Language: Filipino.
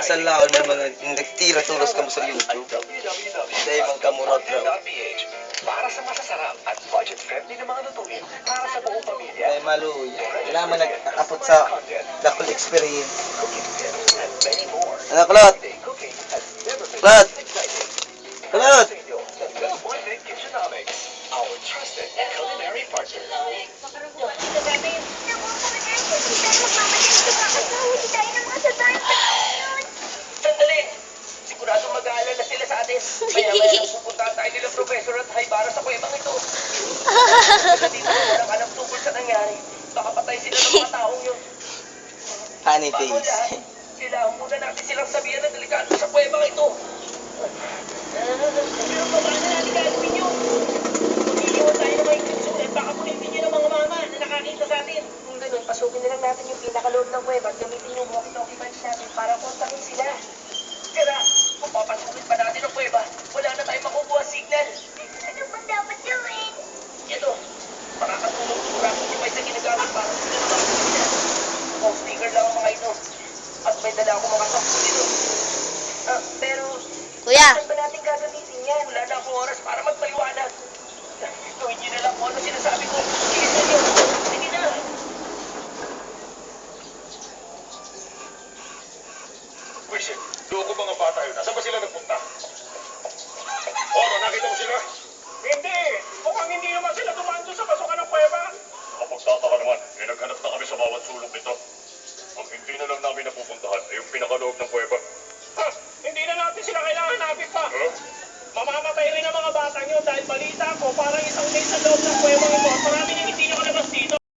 Sa laon ng mga nagtira tulos ka mo sa YouTube. Dahil magkamurot raw. Para sa masasarap at budget-friendly na mga lutuin para sa buong pamilya. Dahil maluya. Kailangan mo nag-apot sa Dakol Experience. Ano, Kulot? Kulot? Kulot? Our trusted culinary partner. Sandali! Sigurado mag-aalala sila sa atin. Maya-maya nang pupuntahan tayo nila Professor at Haibara sa kuwebang ito. Kasi dito walang alam tungkol sa nangyari. Baka patay sila ng mga taong yun. Honey Bago face. lahat, kailangan muna natin silang sabihan na delikado sa kuwebang ito. Pero paano natin gagawin yun? Mag-iiwan tayo ng mga instruksyon at baka pulitin niyo ng mga mama na nakakita sa atin. Kung ganun, pasukin na lang natin yung pinakaloob ng kuweba at gamitin yung walkie-talkie bunch natin para kontakin sila. Kaya, kung papasukin pa natin ang kuweba, wala na tayong makukuha signal. Ano ba dapat gawin? Ito, makakatulong yung Rapitify sa ginagamit para sila na mga signal. Kung sticker lang ang mga ito. At may dala ako mga sakto dito. Pero, Kuya, saan ba natin gagamitin yan? Wala na akong oras para magpaliwanag. Gawin niyo na lang kung ano sinasabi ko. Sige sa inyo. Sige na. Wisit, doon ko mga bata yun. Nasaan ba sila nagpunta? Ano, nakita mo sila? Hindi! Mukhang hindi naman sila dumaan doon sa pasukan ng kuweba. Kapagtataka naman, naghanap na kami sa bawat sulok nito. Ang hindi na lang namin napupuntahan ay yung pinakaloob ng kuweba. Ha! Hindi na natin sila kailangan hanapin pa. Huh? Mamamatay rin ang mga bata nyo dahil balita ko parang isang day sa loob ng kuwebang ito